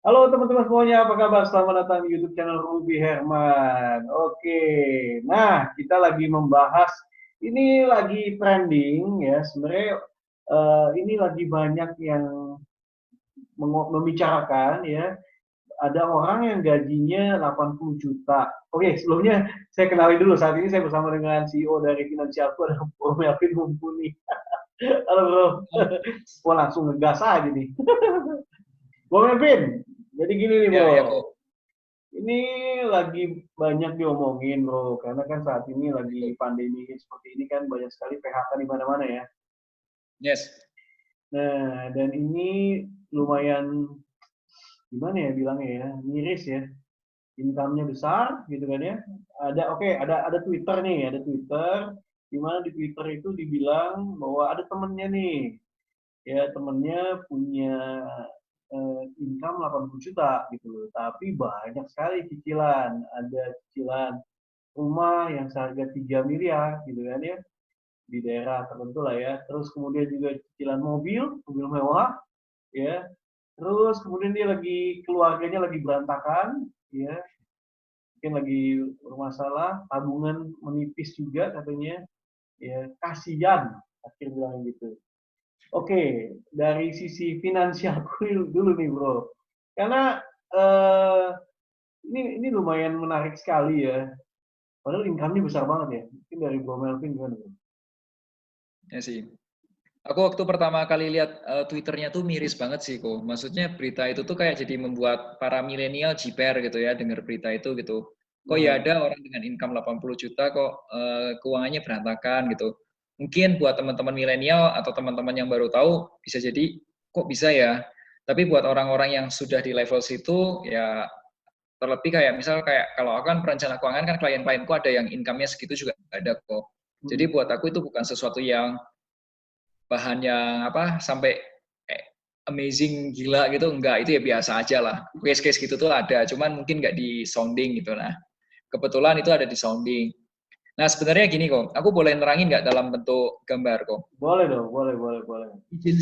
Halo teman-teman semuanya, apa kabar? Selamat datang di YouTube channel Ruby Herman. Oke, nah kita lagi membahas, ini lagi trending ya. Sebenarnya ini lagi banyak yang membicarakan ya. Ada orang yang gajinya 80 juta. Oke, sebelumnya saya kenali dulu. Saat ini saya bersama dengan CEO dari Finansialku, ada Bro Melvin Mumpuni. Halo Bro. Wah langsung ngegas aja nih. Bro Melvin, jadi gini nih Ya, ya, Bro. kok. Ini lagi banyak diomongin bro, karena kan saat ini lagi pandemi seperti ini kan banyak sekali PHK di mana-mana ya. Yes. Nah, dan ini lumayan gimana ya bilangnya ya, miris ya. Income-nya besar gitu kan ya. Ada Twitter nih, ada Twitter di mana di Twitter itu dibilang bahwa ada temennya nih, ya temennya punya income 80 juta gitu loh, tapi banyak sekali cicilan, ada cicilan rumah yang seharga 3 miliar gitu kan ya, di daerah tertentu lah ya. Terus kemudian juga cicilan mobil mewah ya. Terus kemudian dia lagi keluarganya lagi berantakan ya, mungkin lagi bermasalah, tabungan menipis juga katanya ya, kasihan akhir bilang gitu. Oke, dari sisi finansialku dulu nih bro, karena eh, ini lumayan menarik sekali ya. Padahal income-nya besar banget ya. Mungkin dari Bro Melvin gimana? Bro? Ya sih. Aku waktu pertama kali lihat Twitternya tuh miris banget sih kok. Maksudnya berita itu tuh kayak jadi membuat para milenial jiper gitu ya dengar berita itu gitu. Kok ya Nah, ada orang dengan income 80 juta kok keuangannya berantakan gitu. Mungkin buat teman-teman milenial atau teman-teman yang baru tahu bisa jadi kok bisa ya. Tapi buat orang-orang yang sudah di level situ ya terlebih kayak misal kayak kalau aku kan perencana keuangan kan klien-klienku ada yang income-nya segitu juga ada kok. Jadi buat aku itu bukan sesuatu yang bahan yang apa sampai amazing gila gitu enggak, itu ya biasa aja lah. Case-case gitu tuh ada, cuman mungkin nggak di sounding gitu. Nah, kebetulan itu ada di sounding. Nah, sebenarnya gini kok, aku boleh nerangin nggak dalam bentuk gambar kok? boleh dong, boleh, boleh, boleh. Izin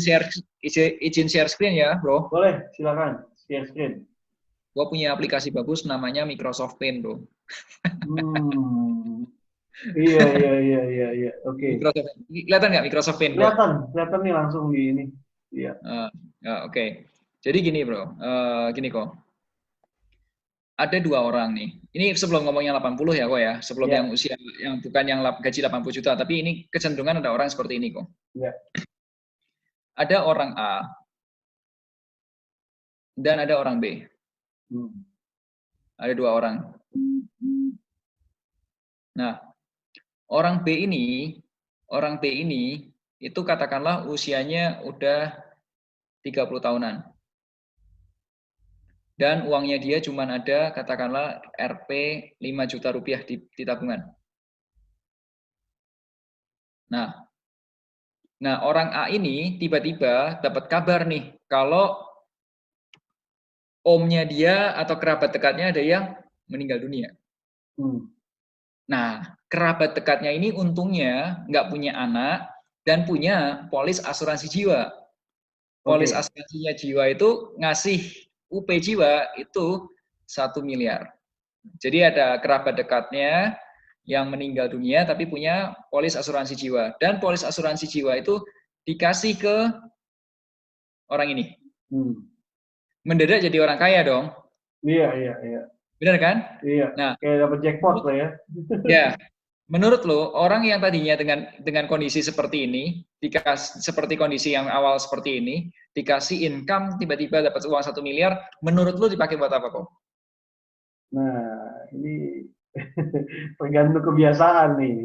share screen ya, bro. Boleh, silakan. Share screen. Gua punya aplikasi bagus namanya Microsoft Paint, bro. Hmm, iya, iya, iya, iya, iya. Oke. Microsoft, kelihatan nggak Microsoft Paint, bro? Kelihatan, kelihatan nih langsung di ini. Iya. Oke. Jadi gini, bro. Gini kok. Ada dua orang nih. Ini sebelum ngomong yang 80 ya kok ya. Sebelum yang Iya, usia yang bukan yang gaji 80 juta, tapi ini kecenderungan ada orang seperti ini kok. iya. Ada orang A dan ada orang B. Hmm. Ada dua orang. Nah, orang B ini itu katakanlah usianya udah 30 tahunan. Dan uangnya dia cuma ada katakanlah Rp 5 juta rupiah di tabungan. Nah, orang A ini tiba-tiba dapat kabar nih kalau omnya dia atau kerabat dekatnya ada yang meninggal dunia. Hmm. Nah, kerabat dekatnya ini untungnya nggak punya anak dan punya polis asuransi jiwa. Polis Oke. asuransinya jiwa itu ngasih UP jiwa itu 1 miliar. Jadi ada kerabat dekatnya yang meninggal dunia tapi punya polis asuransi jiwa. Dan polis asuransi jiwa itu dikasih ke orang ini. Hmm. Mendadak jadi orang kaya dong. Iya, iya, iya. Benar kan? Iya. Nah, Kayak dapat jackpot menurut, lah ya. ya, menurut lo orang yang tadinya dengan kondisi seperti ini, seperti kondisi yang awal seperti ini, dikasih income tiba-tiba dapat uang 1 miliar, menurut lo dipakai buat apa kok? Nah, ini tergantung kebiasaan nih.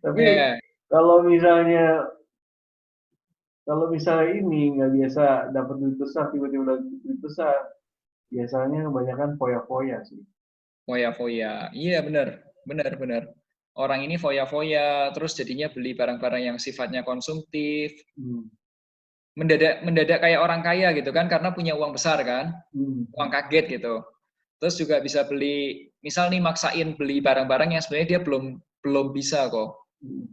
Tapi Ya, kalau misalnya kalau misalnya ini nggak biasa dapat duit besar, tiba-tiba dapat duit besar, biasanya kebanyakan foya-foya sih. foya-foya. Iya benar, benar, benar. Orang ini foya-foya, terus jadinya beli barang-barang yang sifatnya konsumtif, Hmm. mendadak mendadak kayak orang kaya gitu kan, karena punya uang besar kan, Hmm. uang kaget gitu. Terus juga bisa beli, misal nih maksain beli barang-barang yang sebenarnya dia belum belum bisa kok. Hmm.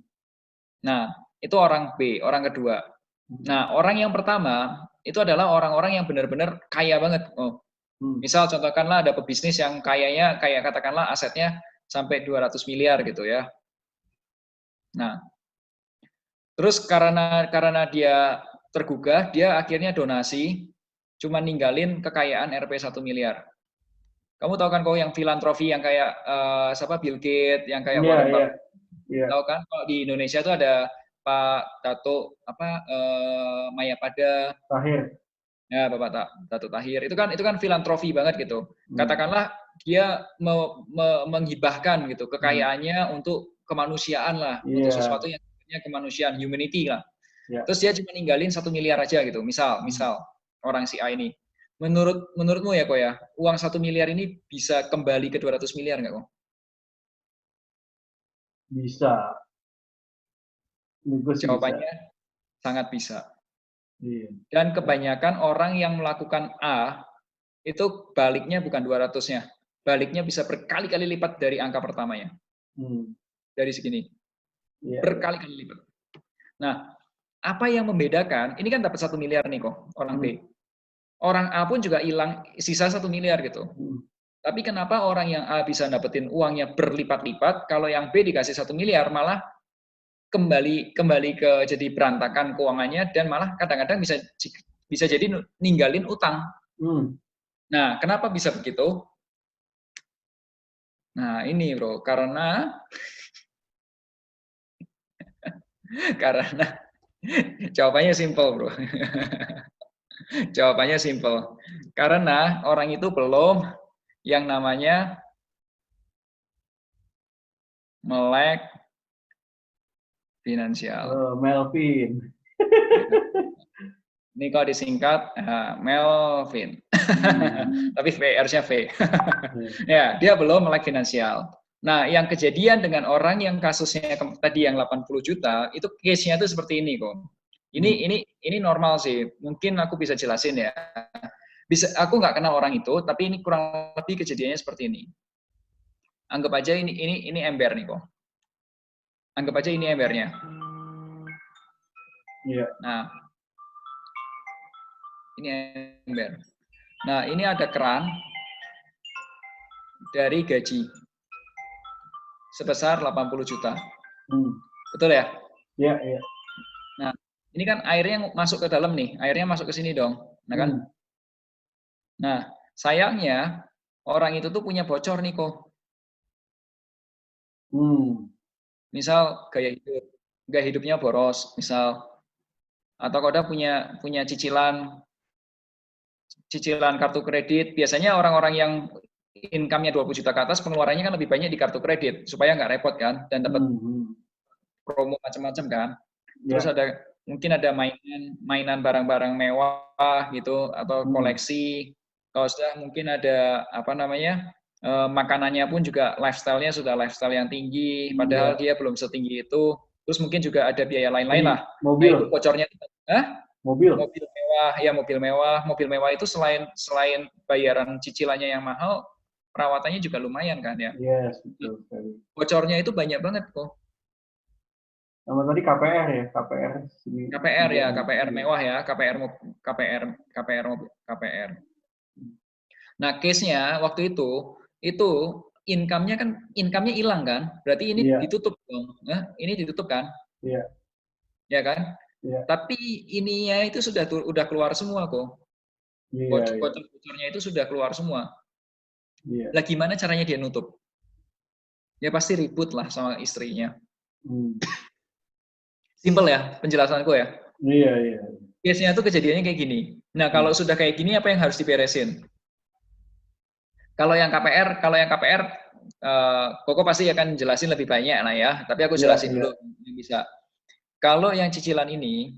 Nah, itu orang B, orang kedua. Hmm. Nah, orang yang pertama itu adalah orang-orang yang benar-benar kaya banget. Oh. Misal contohkanlah ada pebisnis yang kayak katakanlah asetnya sampai 200 miliar gitu ya. Nah, terus karena dia tergugah, dia akhirnya donasi, cuma ninggalin kekayaan Rp 1 miliar. Kamu tahu kan kok yang filantropi yang kayak siapa Bill Gates, yang kayak Iya, Warren iya, Buffett. iya. Tahu kan kalau di Indonesia tuh ada Pak Dato Mayapada, Terakhir. ya Bapak Dato Tahir. Itu kan filantropi banget gitu. Katakanlah dia menghibahkan gitu kekayaannya untuk kemanusiaan lah, untuk sesuatu yang sifatnya kemanusiaan, humanity lah. Terus dia cuma ninggalin 1 miliar aja gitu. Misal orang si A ini. Menurutmu ya kok ya, uang 1 miliar ini bisa kembali ke 200 miliar nggak kok? Bisa. Jawabannya sangat bisa. Iya. Dan kebanyakan orang yang melakukan A, itu baliknya bukan 200-nya. Baliknya bisa berkali-kali lipat dari angka pertamanya. Dari segini. Berkali-kali lipat. Nah, apa yang membedakan, ini kan dapat 1 miliar nih kok, orang B. Orang A pun juga hilang, sisa 1 miliar gitu. Tapi kenapa orang yang A bisa dapetin uangnya berlipat-lipat, kalau yang B dikasih 1 miliar malah kembali ke jadi berantakan keuangannya dan malah kadang-kadang bisa jadi ninggalin utang. Nah, kenapa bisa begitu? Nah, ini bro, karena jawabannya simple bro. Jawabannya simple. Karena orang itu belum yang namanya melek finansial. Melvin. Ini kalau disingkat Melvin. Tapi harusnya V. Ya, dia belum melek finansial. Nah, yang kejadian dengan orang yang kasusnya tadi yang 80 juta, itu case-nya itu seperti ini kok. Ini normal sih. Mungkin aku bisa jelasin ya. Aku nggak kenal orang itu, tapi ini kurang lebih kejadiannya seperti ini. Anggap aja ini ember nih kok. Anggap aja ini embernya. Iya. Nah, ini ember. Nah, ini ada keran dari gaji sebesar 80 juta. Betul ya? Iya, iya. Nah, ini kan airnya masuk ke dalam nih, airnya masuk ke sini dong. Nah kan? Nah, sayangnya orang itu tuh punya bocor nih kok. Misal gaya hidupnya boros, misal, atau Koda punya cicilan kartu kredit. Biasanya orang-orang yang income-nya 20 juta ke atas, pengeluarannya kan lebih banyak di kartu kredit supaya nggak repot kan dan dapat promo macam-macam kan. Terus mungkin ada mainan barang-barang mewah gitu atau koleksi. Kalau sudah mungkin ada makanannya pun juga lifestyle-nya sudah lifestyle yang tinggi, padahal dia belum setinggi itu. Terus mungkin juga ada biaya lain-lain lah. Mobil. Nah, itu bocornya. Mobil mewah, ya mobil mewah itu selain bayaran cicilannya yang mahal, perawatannya juga lumayan kan ya. Yes, betul sekali. Bocornya itu banyak banget kok. Sama tadi KPR ya, KPR. KPR mewah ya, KPR. Nah, case-nya waktu itu income-nya hilang kan? Berarti ini ditutup dong. Ini ditutup kan? Iya. Ya kan? Iya. Tapi ininya itu udah keluar semua kok. Bocornya itu sudah keluar semua. Iya. Lah gimana caranya dia nutup? Ya pasti ribut lah sama istrinya. Simpel ya penjelasanku ya? Iya, iya. Case-nya tuh kejadiannya kayak gini. Nah, kalau sudah kayak gini apa yang harus diberesin? Kalau yang KPR, Koko pasti akan jelasin lebih banyak lah ya. Tapi aku jelasin dulu yang bisa. Kalau yang cicilan ini,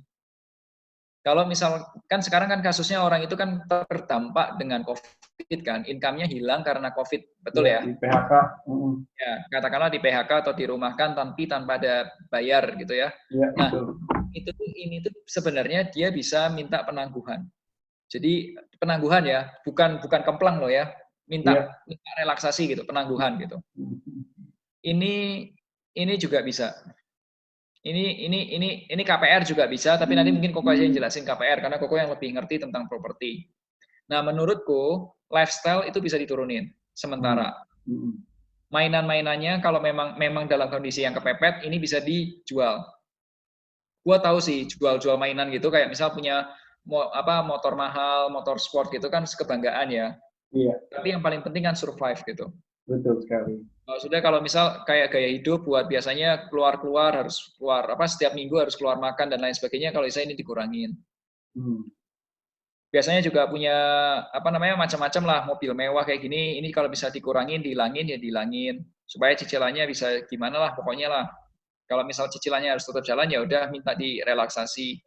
kalau misal kan sekarang kan kasusnya orang itu kan terdampak dengan COVID kan, income-nya hilang karena COVID, betul ya? Di PHK. Ya, katakanlah di PHK atau dirumahkan tanpa ada bayar gitu ya. Nah, ini tuh sebenarnya dia bisa minta penangguhan. Jadi penangguhan ya, bukan kemplang loh ya. Minta relaksasi gitu, penangguhan gitu. Ini juga bisa. Ini KPR juga bisa, tapi nanti mungkin Koko aja yang jelasin KPR karena Koko yang lebih ngerti tentang properti. Nah, menurutku lifestyle itu bisa diturunin sementara. Mainan-mainannya kalau memang dalam kondisi yang kepepet ini bisa dijual. Gua tahu sih jual-jual mainan gitu kayak misal punya motor mahal, motor sport gitu kan kebanggaan ya. Iya. Tapi yang paling penting kan survive gitu. Betul sekali. Sudah kalau misal kayak gaya hidup buat biasanya keluar harus keluar setiap minggu harus keluar makan dan lain sebagainya, kalau bisa ini dikurangin. Biasanya juga punya macam-macam lah mobil mewah kayak gini, ini kalau bisa dikurangin, dihilangin supaya cicilannya bisa gimana lah pokoknya lah. Kalau misal cicilannya harus tetap jalan ya udah minta direlaksasi.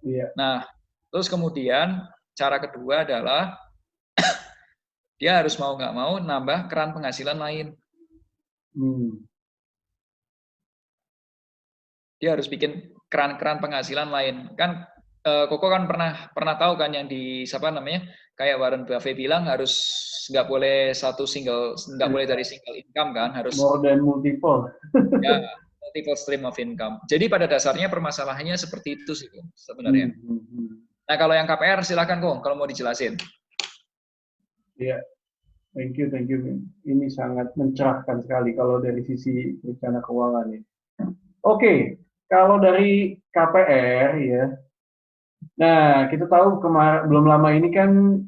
Iya. Nah, terus kemudian cara kedua adalah dia harus mau nggak mau nambah keran penghasilan lain. Dia harus bikin keran-keran penghasilan lain. Kan Koko kan pernah tahu kan yang kayak Warren Buffett bilang harus nggak boleh dari single income kan, harus more than multiple. Ya, multiple stream of income. Jadi pada dasarnya permasalahannya seperti itu sih sebenarnya. Nah kalau yang KPR silakan Kong kalau mau dijelasin. Iya, thank you. Ini sangat mencerahkan sekali kalau dari sisi rencana keuangan ya. Oke, kalau dari KPR ya. Nah, kita tahu belum lama ini kan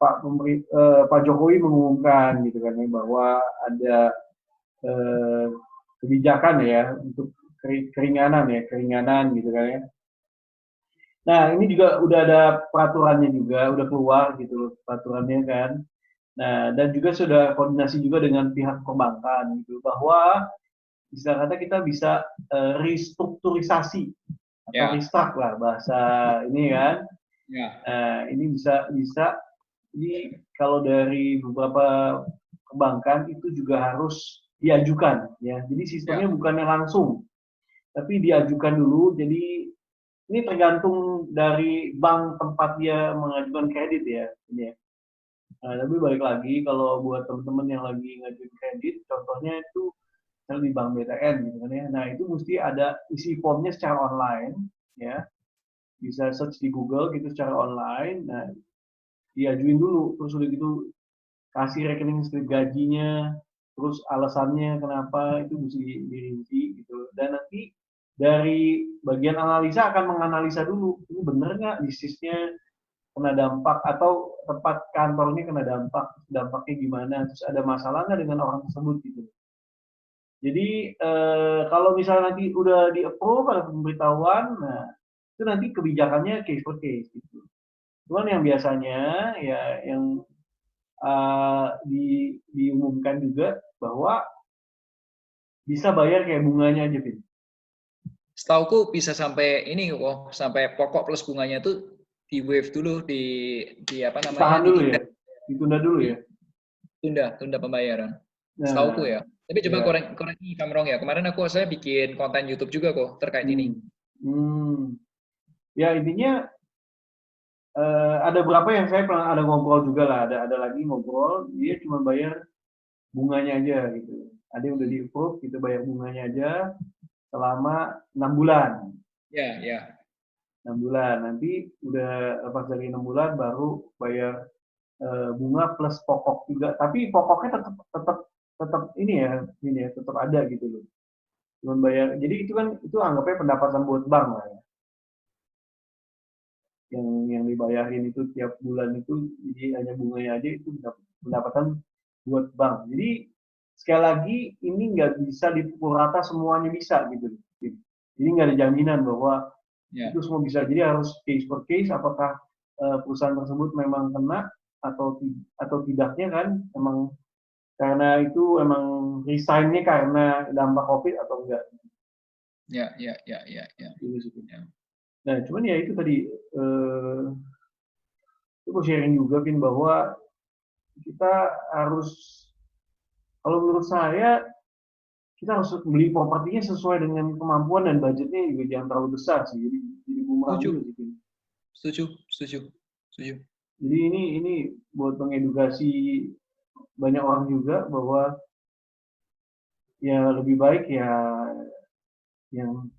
Pak Jokowi mengumumkan gitu kan bahwa ada kebijakan ya untuk keringanan gitu kan ya. Nah, ini juga udah ada peraturannya juga, udah keluar gitu peraturannya kan. Nah, dan juga sudah koordinasi juga dengan pihak perbankan gitu bahwa misalnya kita bisa restrukturisasi atau restruct lah bahasa ini kan. Nah, ini bisa jadi kalau dari beberapa perbankan itu juga harus diajukan ya. Jadi sistemnya bukannya langsung, tapi diajukan dulu. Jadi ini tergantung dari bank tempat dia mengajukan kredit ya. Ini ya. Nah, tapi balik lagi kalau buat teman-teman yang lagi ngajuin kredit, contohnya itu di bank BTN gitu kan ya. Nah, itu mesti ada isi formnya secara online ya. Bisa search di Google gitu secara online. Nah, diajuin dulu, terus udah gitu kasih rekening slip gajinya, terus alasannya kenapa itu mesti dirinci gitu. Dan nanti dari bagian analisa akan menganalisa dulu, ini bener nggak bisnisnya kena dampak atau tempat kantornya kena dampaknya gimana, terus ada masalah nggak dengan orang tersebut gitu. Jadi kalau misalnya nanti udah di-approve ada pemberitahuan, nah itu nanti kebijakannya case per case gitu. Cuman yang biasanya ya yang diumumkan juga bahwa bisa bayar kayak bunganya aja, Vin. Setauku bisa sampai ini sampai pokok plus bunganya tuh di waive dulu di tahan dulu ya, ditunda dulu ya. Tunda pembayaran. Nah, setauku ya. Tapi coba koreksi if I'm wrong ya. Kemarin saya bikin konten YouTube juga kok terkait ini. Ya intinya ada berapa yang saya pernah ada ngobrol juga lah, ada lagi ngobrol dia cuma bayar bunganya aja gitu. Ada yang udah di-approve gitu bayar bunganya aja selama 6 bulan. Ya. 6 bulan. Nanti udah lepas dari 6 bulan baru bayar bunga plus pokok juga. Tapi pokoknya tetap ini ya, tetap ada gitu loh. Cuman bayar. Jadi itu anggapnya pendapatan buat bank lah ya. Yang dibayarin itu tiap bulan itu jadi hanya bunganya aja itu pendapatan buat bank. Jadi sekali lagi ini nggak bisa dipukul rata semuanya bisa gitu. Jadi nggak ada jaminan bahwa itu semua bisa. Jadi harus case per case apakah perusahaan tersebut memang kena atau tidaknya kan emang karena itu emang resign-nya karena dampak COVID atau enggak. Ya. Nah, cuman ya itu tadi itu sharing juga Vin bahwa kita harus kalau menurut saya kita harus beli propertinya sesuai dengan kemampuan dan budgetnya juga jangan terlalu besar sih. Jadi bumerang juga sih. Setuju. Jadi ini buat mengedukasi banyak orang juga bahwa ya lebih baik ya yang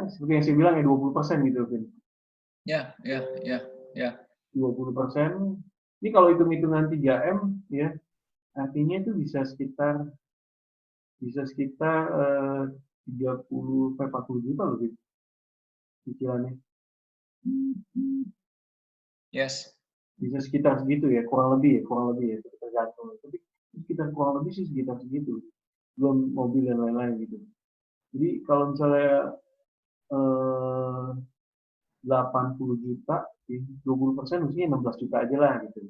seperti yang saya bilang ya 20% gitu Vin. Ya. 20% Ini kalau hitung-hitungan 3M ya, artinya itu bisa sekitar 30 sampai 40 juta lebih cicilannya. Yes. Bisa sekitar segitu ya, kurang lebih ya, tergantung. Tapi sekitar kurang lebih sih sekitar segitu. Belum mobil dan lain-lain gitu. Jadi kalau misalnya 80 juta, 20% mestinya 16 juta aja lah gitu.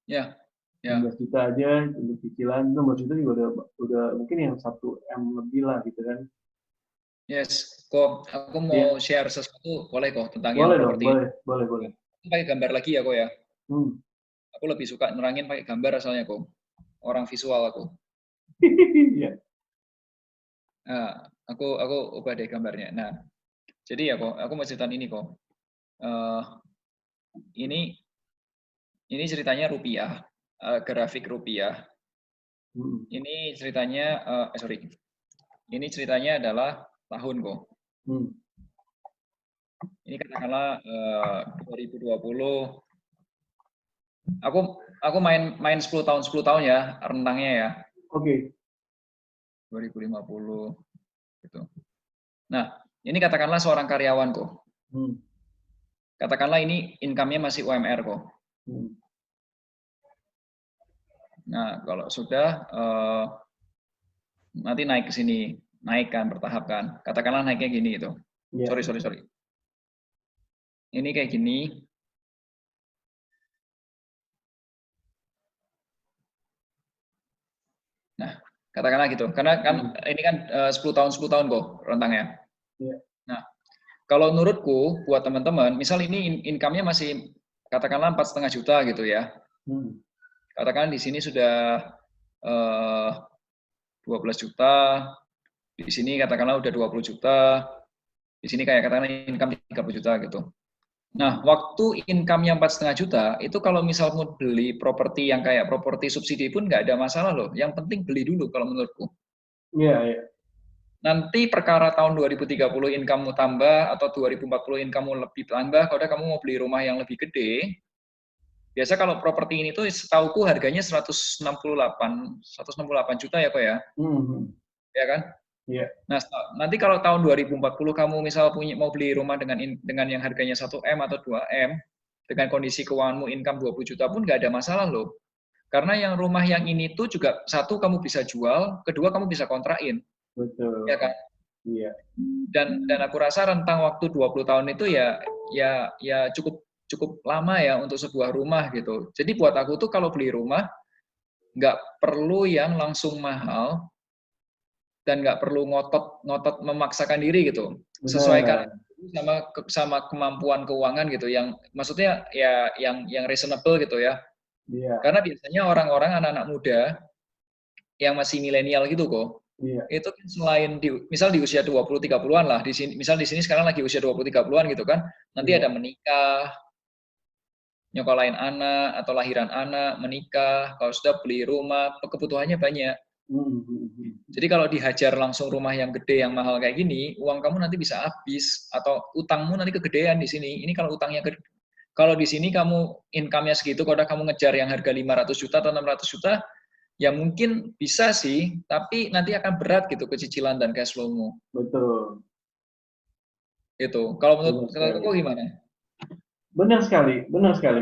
Ya, ya. 16 juta aja untuk cicilan, 16 juta juga udah mungkin yang 1 M lebih lah gitu kan. Yes. Kok aku Iya, mau share sesuatu boleh kok tentang yang boleh dong, properti. boleh. Aku pakai gambar lagi ya kok ya. Hmm. Aku lebih suka nerangin pakai gambar asalnya kok. Orang visual aku. Iya. Nah, aku ubah deh gambarnya. Nah, jadi ya kok, aku mau cerita ini kok. Eh, ini ceritanya rupiah, grafik rupiah. Hmm. Ini ceritanya, sorry, ini ceritanya adalah tahun kok. Hmm. Ini katakanlah 2020. Aku main 10 tahun ya rentangnya ya. Oke. 2050 gitu. Nah, ini katakanlah seorang karyawan kok. Hmm. Katakanlah ini income-nya masih UMR kok. Hmm. Nah, kalau sudah nanti naik ke sini, naikkan, bertahap kan. Katakanlah naiknya gini gitu. Iya. Sorry. Ini kayak gini. Nah, katakanlah gitu. Karena kan ini kan 10 tahun kok rentangnya. Iya. Nah, kalau menurutku buat teman-teman, misal ini income-nya masih katakanlah 4,5 juta gitu ya. Hmm. Katakan di sini sudah 12 juta, di sini katakanlah udah 20 juta, di sini kayak katakanlah income 30 juta gitu. Nah, waktu income-nya 4,5 juta, itu kalau misal mau beli properti yang kayak properti subsidi pun nggak ada masalah loh. Yang penting beli dulu kalau menurutku. Iya. Nanti perkara tahun 2030 income-mu tambah atau 2040 income-mu lebih tambah, kalau kamu mau beli rumah yang lebih gede, biasa kalau properti ini tuh setauku harganya 168 juta ya kok ya. Hmm. Ya kan? Iya. Nah, nanti kalau tahun 2040 kamu misal mau beli rumah dengan yang harganya 1M atau 2M, dengan kondisi keuanganmu income 20 juta pun nggak ada masalah loh. Karena yang rumah yang ini tuh juga satu kamu bisa jual, kedua kamu bisa kontrakin. Betul. Ya kan? Iya. Dan aku rasa rentang waktu 20 tahun itu ya cukup lama ya untuk sebuah rumah gitu. Jadi buat aku tuh kalau beli rumah nggak perlu yang langsung mahal dan nggak perlu ngotot memaksakan diri gitu. Sesuaikan Benar. sama kemampuan keuangan gitu yang maksudnya ya yang reasonable gitu ya. Iya. Karena biasanya orang-orang anak-anak muda yang masih milenial gitu kok. Iya. Itu kan selain misal di usia 20 30-an lah di sini misal di sini sekarang lagi usia 20 30-an gitu kan. Nanti Iya. ada menikah, nyokolain anak atau lahiran anak, menikah, kalau sudah beli rumah, kebutuhannya banyak. Hmm. Jadi kalau dihajar langsung rumah yang gede yang mahal kayak gini, uang kamu nanti bisa habis atau utangmu nanti kegedean di sini. Ini kalau utangnya kalau di sini kamu income-nya segitu, kalau kamu ngejar yang harga 500 juta atau 600 juta, ya mungkin bisa sih, tapi nanti akan berat gitu kecicilan dan cash flow-mu. Betul. Itu. Kalau Benar menurut sekali. kau gimana? Benar sekali,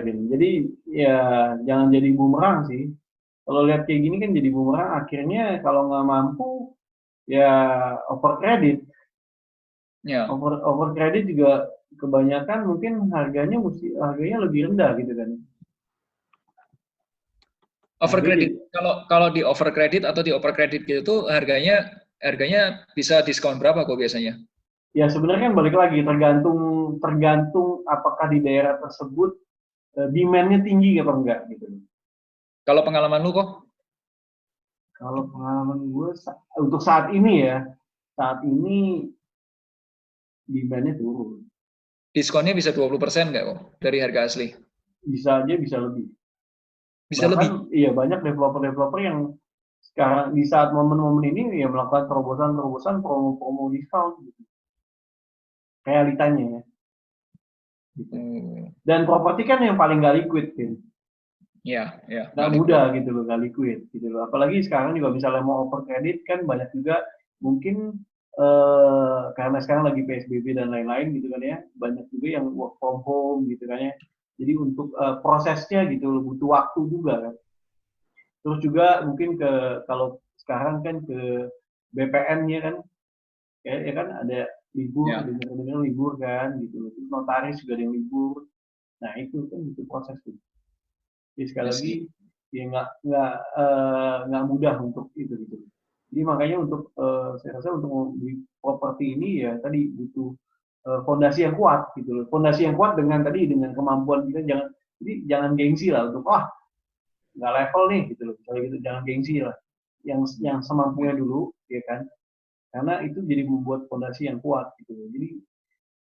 Vin. Jadi ya jangan jadi bumerang sih. Kalau lihat kayak gini kan jadi bumerang, akhirnya kalau nggak mampu ya over kredit. Ya. Over kredit juga kebanyakan mungkin harganya lebih rendah gitu kan. Over Harganya credit. jadi, Kalau di over credit atau di over credit gitu tuh harganya bisa diskon berapa kok biasanya? ya sebenarnya kan balik lagi tergantung tergantung apakah di daerah tersebut demand-nya tinggi apa enggak gitu. Kalau pengalaman lu kok? Kalau pengalaman gue untuk saat ini demand-nya turun. Diskonnya bisa 20% nggak kok dari harga asli? Bisa lebih. Bisa Bahkan lebih. iya banyak developer-developer yang sekarang di saat momen-momen ini ya melakukan terobosan-terobosan promo-promo diskon gitu. Realitanya ya. Gitu. Dan properti kan yang paling gak liquid, Vin. Ya, ya, Nggak nggak liquid. mudah gitu loh, nggak liquid gitu loh. Apalagi sekarang juga misalnya mau open credit kan banyak juga mungkin karena sekarang lagi PSBB dan lain-lain gitu kan ya, banyak juga yang work from home gitu kan ya. Jadi untuk prosesnya gitu loh, butuh waktu juga kan. Terus juga mungkin kalau sekarang kan ke BPN-nya kan, ya kan ada libur, Ya, dengar libur kan gitu loh. Terus notaris juga ada yang libur. Nah itu kan butuh proses tuh. Jadi sekali I lagi see. ya nggak mudah untuk itu gitu. Jadi makanya untuk saya rasa untuk membeli properti ini ya tadi butuh fondasi yang kuat gitu loh. Fondasi yang kuat dengan tadi dengan kemampuan kita jangan gengsi lah untuk nggak level nih gitu loh. Misalnya gitu jangan gengsi lah. Yang semampunya dulu ya kan. Karena itu jadi membuat fondasi yang kuat gitu loh. Jadi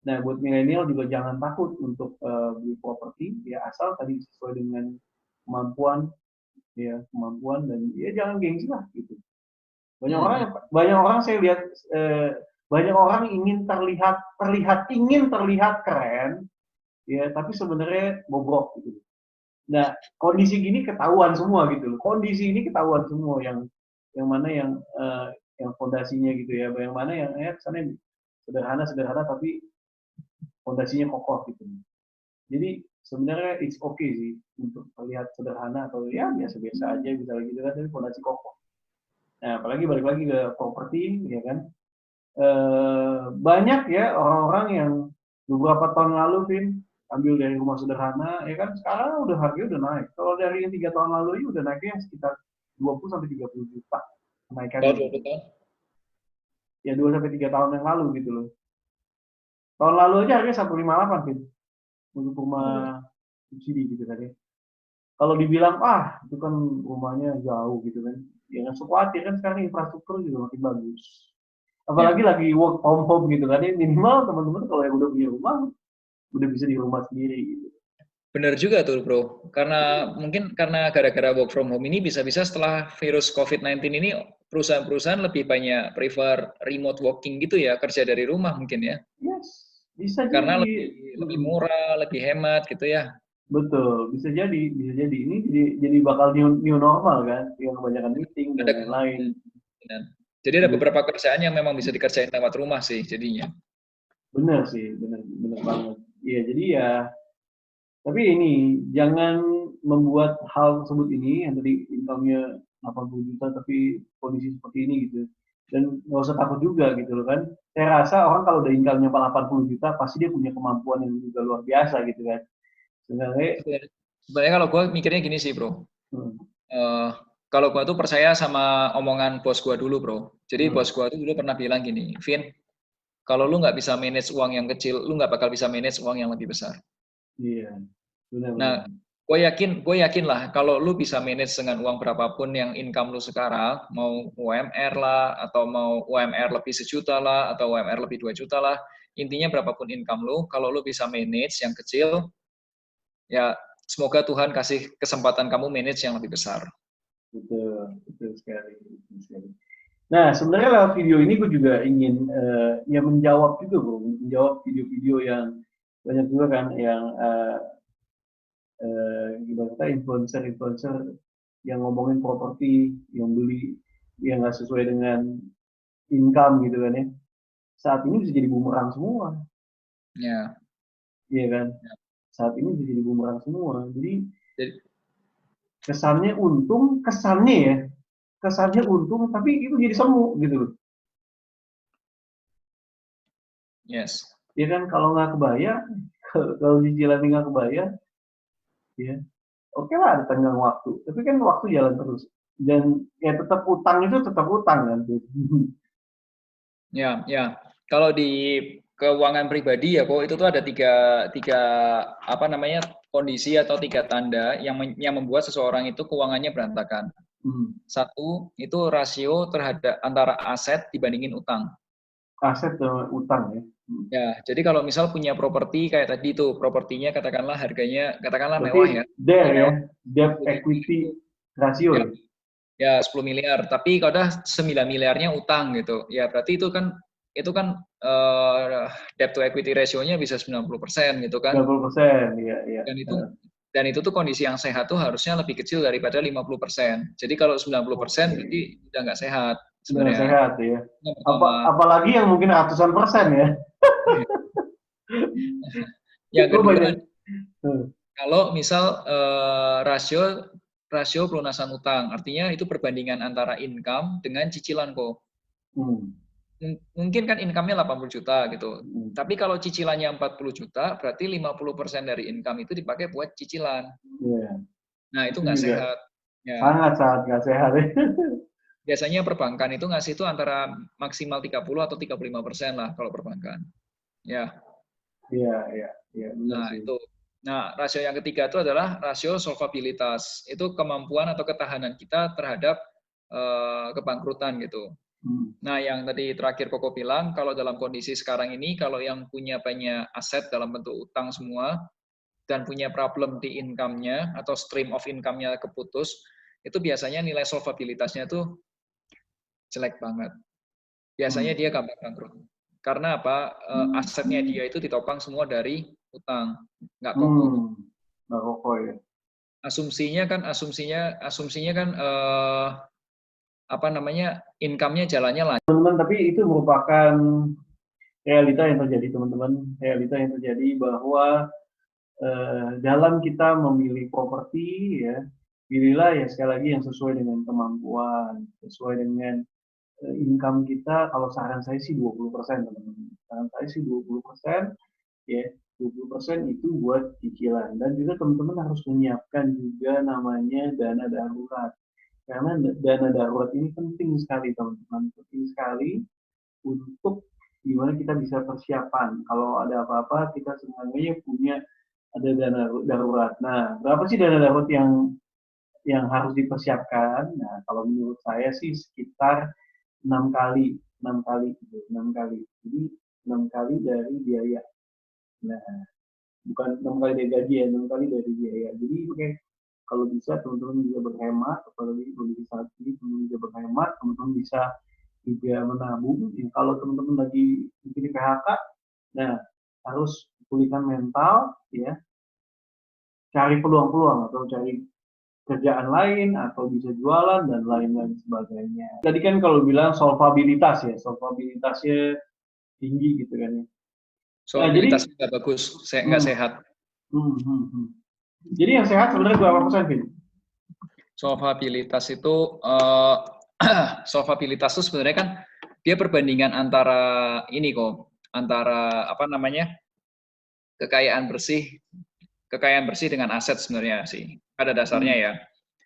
nah buat milenial juga jangan takut untuk beli properti ya asal tadi sesuai dengan kemampuan ya kemampuan dan ya jangan gengsi lah gitu Hmm, banyak orang saya lihat eh, banyak orang ingin terlihat keren ya tapi sebenarnya bobrok gitu. Nah kondisi gini ketahuan semua gitu loh kondisi ini ketahuan semua yang mana yang fondasinya gitu ya yang mana yang kesannya sederhana sederhana tapi fondasinya kokoh gitu. Jadi sebenarnya it's okay sih untuk terlihat sederhana atau ya biasa-biasa aja bisa gitu kan tapi fondasi kokoh. Nah, apalagi balik lagi ke properti ya kan. Banyak ya orang-orang yang beberapa tahun lalu Vin ambil dari rumah sederhana ya kan sekarang udah harganya udah naik. Kalau dari yang 3 tahun lalu ini udah naiknya yang sekitar 20 sampai 30 juta kalau kenaikannya gitu. 20 tahun. Ya 2 sampai 3 tahun yang lalu gitu loh. Tahun lalu aja harganya 158 Vin untuk Oh. rumah subsidi gitu kan ya. Kalau dibilang itu kan rumahnya jauh gitu kan ya nggak usah khawatir kan sekarang infrastruktur juga makin bagus apalagi Ya, lagi work from home gitu kan ya minimal teman-teman kalau yang udah punya rumah udah bisa di rumah sendiri gitu. benar juga tuh bro. Karena mungkin karena gara-gara work from home ini bisa-bisa setelah virus COVID-19 ini perusahaan-perusahaan lebih banyak prefer remote working gitu ya, kerja dari rumah mungkin ya. Yes bisa Karena jadi. lebih lebih murah, lebih hemat gitu ya. Betul bisa jadi ini jadi bakal new normal kan yang kebanyakan meeting dan Ada lain-lain. kemungkinan. Jadi ada beberapa kerjaan yang memang bisa dikerjain lewat rumah sih jadinya. Bener sih bener bener banget iya jadi ya tapi ini jangan membuat hal tersebut ini yang tadi income-nya 80 juta tapi kondisi seperti ini gitu. Dan nggak usah takut juga gitu loh kan. Saya rasa orang kalau udah income-nya 80 juta pasti dia punya kemampuan yang juga luar biasa gitu kan. Sebenarnya Sebenarnya kalau gue mikirnya gini sih bro. hmm, Eh, kalau gue tuh percaya sama omongan bos gue dulu bro. Jadi bos hmm, gue tuh dulu pernah bilang gini, Vin, kalau lu nggak bisa manage uang yang kecil, lu nggak bakal bisa manage uang yang lebih besar. iya benar-benar. Nah, gue yakin lah kalau lu bisa manage dengan uang berapapun yang income lu sekarang, mau UMR lah, atau mau UMR lebih 1 juta lah, atau UMR lebih 2 juta lah, intinya berapapun income lu, kalau lu bisa manage yang kecil, ya semoga Tuhan kasih kesempatan kamu manage yang lebih besar. Betul, betul sekali, betul sekali. Nah, sebenarnya lewat video ini gue juga ingin ya menjawab juga bro, menjawab video-video yang banyak juga kan yang gimana kata influencer-influencer yang ngomongin properti, yang beli yang nggak sesuai dengan income gitu kan ya. Saat ini bisa jadi bumerang semua, Ya, iya kan? ya. Saat ini bisa jadi bumerang semua. Jadi Jadi, kesannya untung, tapi itu jadi semu gitu loh. yes. Ya kan kalau nggak kebayar, kalau cicilan nggak kebayar, ya oke lah ada tenggang waktu. Tapi kan waktu jalan terus. Dan ya tetap utang itu tetap utang kan. Ya, ya. Kalau di keuangan pribadi ya kok itu tuh ada tiga, tiga apa namanya kondisi atau tiga tanda yang membuat seseorang itu keuangannya berantakan. Hmm. Satu itu rasio terhadap antara aset dibandingin utang. Aset sama utang ya. Ya, jadi kalau misal punya properti kayak tadi tuh propertinya katakanlah harganya katakanlah Berarti mewah ya, DER harga ya, mewah debt 10 juta equity itu ratio ya ya. ya 10 miliar, tapi kalau udah 9 miliarnya utang gitu. Ya berarti itu kan debt to equity ratio-nya bisa 90% gitu kan. 90%, ya, ya. Dan itu Dan itu tuh kondisi yang sehat tuh harusnya lebih kecil daripada 50%. Jadi kalau 90% berarti udah nggak sehat Udah sebenarnya. sehat ya. Yang pertama. Apalagi yang mungkin ratusan persen ya. Yang Gue kedua, banyak. kalau misal rasio pelunasan utang, artinya itu perbandingan antara income dengan cicilan kok. Mungkin kan income-nya 80 juta gitu. Tapi kalau cicilannya 40 juta, berarti 50% dari income itu dipakai buat cicilan. Yeah. Nah, itu nggak sehat. Ya. Sangat nggak sehat. Biasanya perbankan itu ngasih itu antara maksimal 30 atau 35% lah kalau perbankan. Ya. Iya. Nah, itu. Nah, rasio yang ketiga itu adalah rasio solvabilitas. Itu kemampuan atau ketahanan kita terhadap kebangkrutan gitu. Nah, yang tadi terakhir Koko bilang, kalau dalam kondisi sekarang ini, kalau yang punya banyak aset dalam bentuk utang semua, dan punya problem di income-nya, atau stream of income-nya keputus, itu biasanya nilai solvabilitasnya tuh jelek banget. Biasanya dia gampang bangkrut. Karena apa? Asetnya dia itu ditopang semua dari utang, nggak kokoh. Nggak kokoh ya. Asumsinya kan apa namanya, income-nya jalannya lancar. Teman-teman, tapi itu merupakan realita yang terjadi, teman-teman. Realita yang terjadi bahwa dalam kita memilih properti, ya, pilihlah ya sekali lagi yang sesuai dengan kemampuan, sesuai dengan income kita. Kalau saran saya sih 20%, teman-teman. Saran saya sih 20%, ya. 20% itu buat cicilan. Dan juga teman-teman harus menyiapkan juga namanya dana darurat. Karena dana darurat ini penting sekali, teman-teman. Penting sekali untuk gimana kita bisa persiapan. Kalau ada apa-apa, kita semuanya punya ada dana darurat. Nah, berapa sih dana darurat yang harus dipersiapkan? Nah, kalau menurut saya sih sekitar 6 kali, 6 kali gitu, 6 kali. Jadi 6 kali dari biaya. Nah, bukan 6 kali dari gaji ya, 6 kali dari biaya. Jadi kalau bisa teman-teman bisa berhemat, apalagi kondisi saat ini teman-teman bisa berhemat, teman-teman bisa juga menabung. Ya, kalau teman-teman lagi di PHK, nah harus pulihkan mental, ya, cari peluang-peluang atau cari kerjaan lain atau bisa jualan dan lain-lain sebagainya. Tadi kan kalau bilang solvabilitas ya, solvabilitasnya tinggi gitu kan ya. Solvabilitasnya nggak bagus, nggak sehat. Jadi yang sehat sebenarnya berapa persen, Vin? Solvabilitas itu solvabilitas itu sebenarnya kan dia perbandingan antara ini kok, antara apa namanya, kekayaan bersih dengan aset sebenarnya sih. Pada dasarnya ya.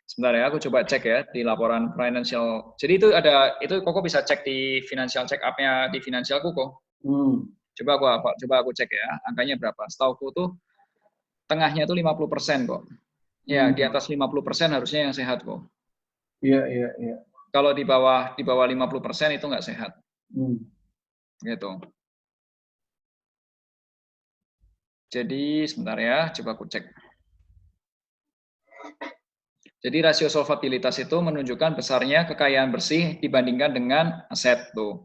Sebentar ya, aku coba cek ya di laporan financial. Jadi itu ada, itu Koko bisa cek di financial check up-nya di Finansialku kok. Coba aku cek ya, angkanya berapa. Setauku tuh tengahnya tuh 50% kok. Ya, di atas 50% harusnya yang sehat kok. Iya. Kalau di bawah 50% itu nggak sehat. Gitu. Jadi sebentar ya, coba aku cek. Jadi rasio solvabilitas itu menunjukkan besarnya kekayaan bersih dibandingkan dengan aset tuh.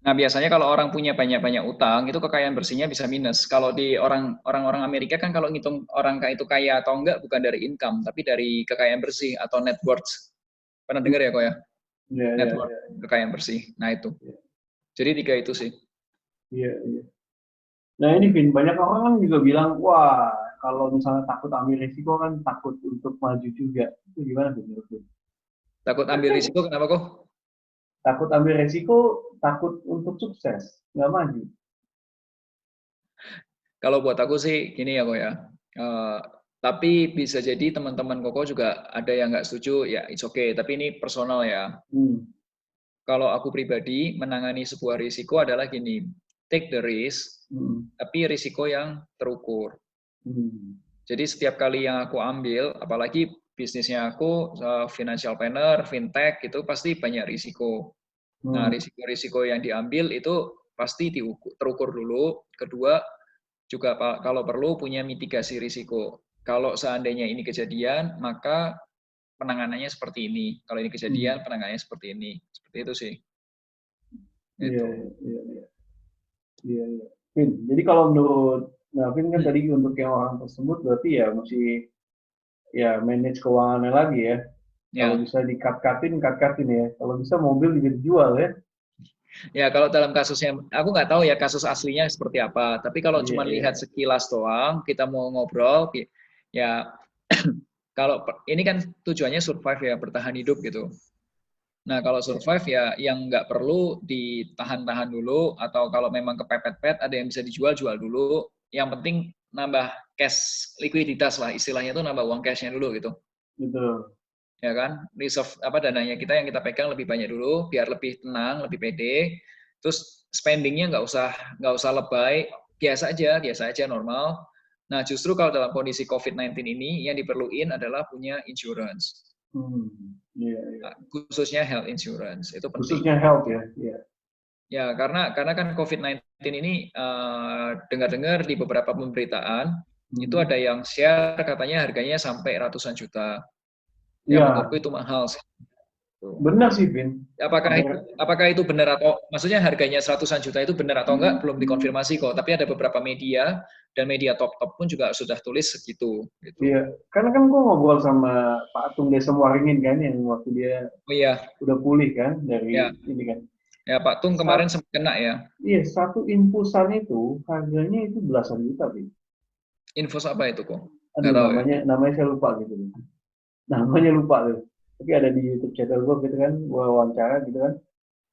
Nah, biasanya kalau orang punya banyak-banyak utang, itu kekayaan bersihnya bisa minus. Kalau di orang-orang Amerika kan kalau ngitung orang itu kaya atau enggak bukan dari income, tapi dari kekayaan bersih atau net worth. Pernah dengar ya kok ya? Net worth, kekayaan bersih. Nah itu. Jadi 3 itu sih. Iya. Nah ini Vin, banyak orang kan juga bilang, wah kalau misalnya takut ambil risiko kan takut untuk maju juga. Itu gimana Vin? Takut ambil risiko kenapa kok? Takut ambil risiko, takut untuk sukses, nggak maju. Kalau buat aku sih gini ya kok ya. Tapi bisa jadi teman-teman Koko juga ada yang nggak setuju, ya it's okay. Tapi ini personal ya. Kalau aku pribadi menangani sebuah risiko adalah gini, take the risk, tapi risiko yang terukur. Jadi setiap kali yang aku ambil, apalagi bisnisnya aku financial planner, fintech, itu pasti banyak risiko. Nah, risiko-risiko yang diambil itu pasti terukur dulu. Kedua, juga kalau perlu punya mitigasi risiko. Kalau seandainya ini kejadian, maka penanganannya seperti ini. Kalau ini kejadian, penanganannya seperti ini. Seperti itu sih. Iya. Jadi kalau Nah, Vin kan tadi untuk yang orang tersebut berarti ya mesti ya manage keuangannya lagi ya. Kalau Ya. bisa di-cut-cutin, cut-cutin ya. Kalau bisa mobil juga dijual ya. Ya, kalau dalam kasusnya, aku nggak tahu ya kasus aslinya seperti apa. Tapi kalau Iya, cuma iya. lihat sekilas doang, kita mau ngobrol, ya kalau ini kan tujuannya survive ya, bertahan hidup gitu. Nah, kalau Iya. survive ya yang nggak perlu ditahan-tahan dulu, atau kalau memang kepepet-pet, ada yang bisa dijual, jual dulu. Yang penting nambah cash, likuiditas lah, istilahnya itu nambah uang cashnya dulu gitu. Betul. Ya kan, reserve apa dananya kita yang kita pegang lebih banyak dulu biar lebih tenang, lebih pede. Terus spendingnya nggak usah lebay, biasa aja normal. Nah, justru kalau dalam kondisi COVID-19 ini yang diperluin adalah punya insurance. Hmm. Iya, iya. Nah, khususnya health insurance itu penting. Khususnya health ya. Iya. Ya, karena kan COVID-19 ini dengar-dengar di beberapa pemberitaan itu Hmm. ada yang share katanya harganya sampai ratusan juta. Yang Iya, menurutku itu mahal sih. Tuh. benar sih, Vin. Apakah itu benar, atau maksudnya harganya ratusan juta itu benar atau enggak belum dikonfirmasi kok, tapi ada beberapa media dan media top-top pun juga sudah tulis segitu gitu. Iya, karena kan gue ngobrol sama Pak Atung Desa Waringin kan, yang waktu dia Oh iya, udah pulih kan dari ya, ini kan. ya Pak Tung kemarin Sat, sempat kena ya. iya, satu infusan itu harganya itu belasan juta, Vin. Info apa itu kok? Aduh, Nggak tahu ya. namanya saya lupa gitu. Namanya lupa tuh. Tapi ada di YouTube channel gue gitu kan, gue wawancara gitu kan.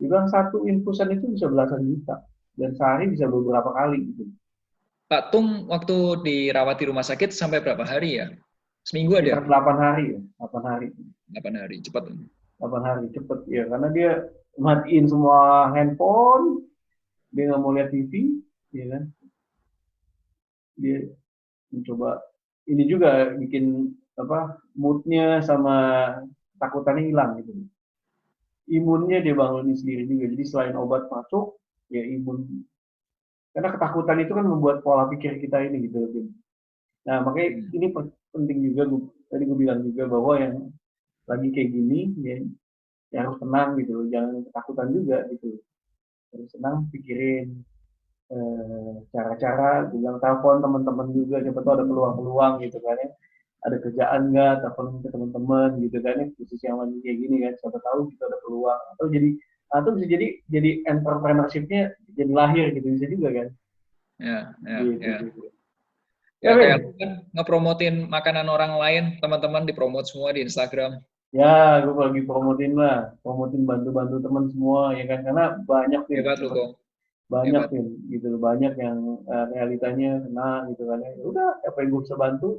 Dia bilang satu infusan itu bisa belasan juta. Dan sehari bisa beberapa kali gitu. Pak Tung waktu dirawat di rumah sakit sampai berapa hari ya? Seminggu ada? Sekitar 8 hari ya, 8 hari. 8 hari, cepat. 8 hari cepet ya, karena dia matiin semua handphone, dia nggak mau lihat TV, ya kan. Dia mencoba ini juga bikin apa moodnya sama takutannya hilang gitu. Imunnya dia bangunin sendiri juga. Jadi selain obat masuk, ya imun. Karena ketakutan itu kan membuat pola pikir kita ini gitu. Nah makanya ini penting juga. Tadi gue bilang juga bahwa yang lagi kayak gini, ya harus tenang gitu loh. Jangan ketakutan juga gitu. Harus tenang, pikirin cara-cara, bilang telepon teman-teman juga, siapa tahu ada peluang-peluang gitu kan ya. Ada kerjaan nggak, telepon ke teman-teman gitu kan ya, khusus yang lagi kayak gini kan, siapa tahu kita ada peluang, atau bisa jadi entrepreneurship-nya jadi lahir gitu, bisa juga kan. Ya, ya, Gitu, ya. gitu. Ya Ya, kayak Ben. kan ngepromotin makanan orang lain, teman-teman dipromot semua di Instagram. Ya, gue lagi promotin lah, promotin bantu-bantu teman semua ya kan, karena banyak nih, Hebat lu kok, banyak hebat. nih, gitu, banyak yang realitanya kena gitu kan ya. Ya udah, apa yang gue bisa bantu,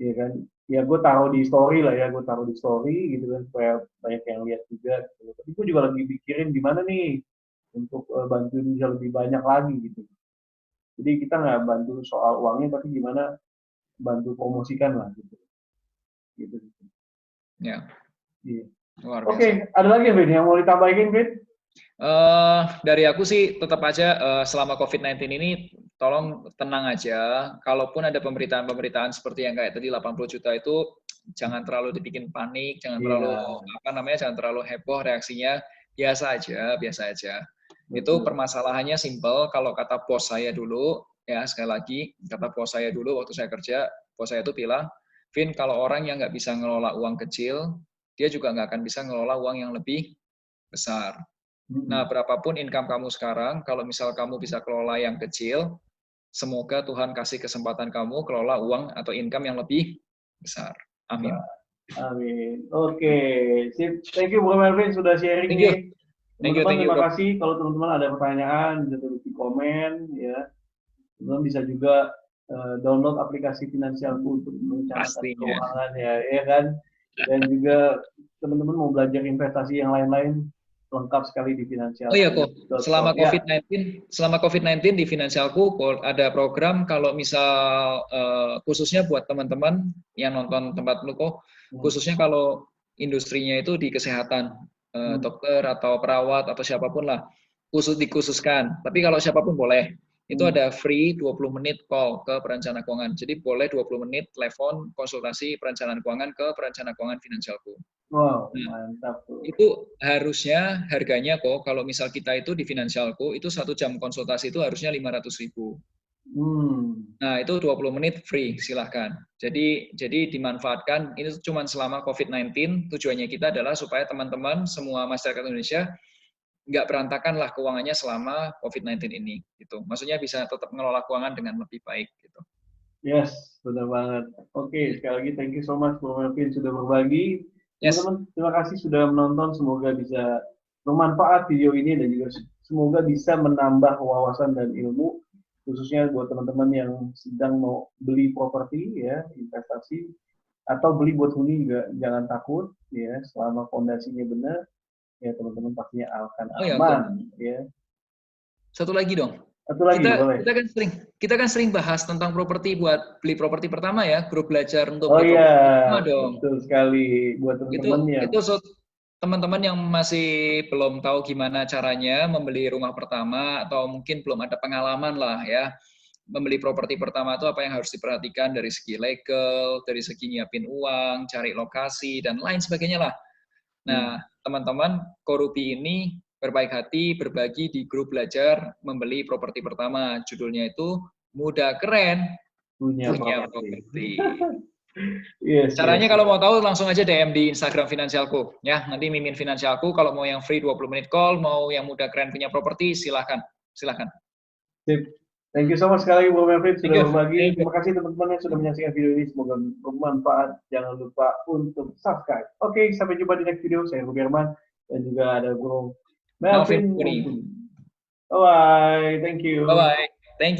ya kan, ya gue taruh di story lah ya, gue taruh di story gitu kan supaya banyak yang lihat juga gitu. Tapi gue juga lagi pikirin gimana nih untuk bantuin bisa lebih banyak lagi gitu. Jadi kita nggak bantu soal uangnya, tapi gimana bantu promosikan lah gitu. Gitu. Ya, Iya. luar Oke, biasa. ada lagi Vin yang mau ditambahin Vin? Dari aku sih tetap aja selama COVID-19 ini tolong tenang aja. Kalaupun ada pemberitaan-pemberitaan seperti yang kayak tadi 80 juta itu jangan terlalu dibikin panik, jangan terlalu Iya, jangan terlalu heboh reaksinya. Biasa aja, biasa aja. Itu betul. permasalahannya simple. Kalau kata bos saya dulu, ya sekali lagi kata bos saya dulu waktu saya kerja, bos saya itu bilang, Vin, kalau orang yang nggak bisa ngelola uang kecil, dia juga nggak akan bisa ngelola uang yang lebih besar. Nah, berapapun income kamu sekarang, kalau misal kamu bisa kelola yang kecil, semoga Tuhan kasih kesempatan kamu kelola uang atau income yang lebih besar. Amin. Amin. Oke, sip. Thank you Bro Melvin sudah sharing Thank nih. you. Teman-teman Thank you, terima bro. kasih. Kalau teman-teman ada pertanyaan bisa tulis di komen ya. Teman-teman bisa juga download aplikasi Finansialku untuk merencanakan Pastinya. keuangan ya kan. Dan juga teman-teman mau belajar investasi yang lain-lain lengkap sekali di Oh iya kok, finansialku.com ya. selama COVID-19 di Finansialku ada program kalau misal khususnya buat teman-teman yang nonton tempat lu kok, khususnya kalau industrinya itu di kesehatan, dokter atau perawat atau siapapun lah, dikhususkan. Tapi kalau siapapun boleh. Itu ada free 20 menit call ke perencana keuangan. Jadi boleh 20 menit telepon konsultasi perencanaan keuangan ke perencana keuangan Finansialku. Wow, Nah, mantap tuh. itu harusnya harganya kok kalau misal kita itu di Finansialku itu 1 jam konsultasi itu harusnya 500.000. Nah, itu 20 menit free, silahkan. Jadi dimanfaatkan, ini cuma selama COVID-19, tujuannya kita adalah supaya teman-teman semua masyarakat Indonesia nggak berantakan lah keuangannya selama COVID-19 ini. Gitu. Maksudnya bisa tetap mengelola keuangan dengan lebih baik. Gitu. Yes, benar banget. Oke, sekali lagi thank you so much Bro Melvin sudah berbagi. Yes. Teman-teman, terima kasih sudah menonton. Semoga bisa bermanfaat video ini dan juga semoga bisa menambah wawasan dan ilmu khususnya buat teman-teman yang sedang mau beli properti ya, investasi atau beli buat huni juga jangan takut ya, selama fondasinya benar ya teman-teman pastinya akan Oh ya, aman Ko. ya. Satu lagi dong. Satu lagi boleh. Kita kan sering bahas tentang properti buat beli properti pertama ya, grup belajar untuk Oh beli iya, properti pertama dong. betul sekali buat teman-teman yang Teman-teman yang masih belum tahu gimana caranya membeli rumah pertama atau mungkin belum ada pengalaman lah ya. Membeli properti pertama itu apa yang harus diperhatikan dari segi legal, dari segi nyiapin uang, cari lokasi dan lain sebagainya lah. Nah, teman-teman, Korupi ini berbaik hati berbagi di grup belajar membeli properti pertama. Judulnya itu Muda Keren punya Punya properti. Properti. Yes, Caranya yes. kalau mau tahu langsung aja DM di Instagram Finansialku. Ya, nanti Mimin Finansialku kalau mau yang free 20 menit call, mau yang muda keren punya properti, silahkan. Silahkan. Sip. Thank you so much sekali Bro Melvin Thank sudah you. berbagi. Terima kasih teman-teman yang sudah menyaksikan video ini. Semoga bermanfaat. Jangan lupa untuk subscribe. Oke, sampai jumpa di next video. Saya Ruby Herman dan juga ada Bro Melvin. Melvin. Bye-bye. Thank you. Bye-bye. Thank you.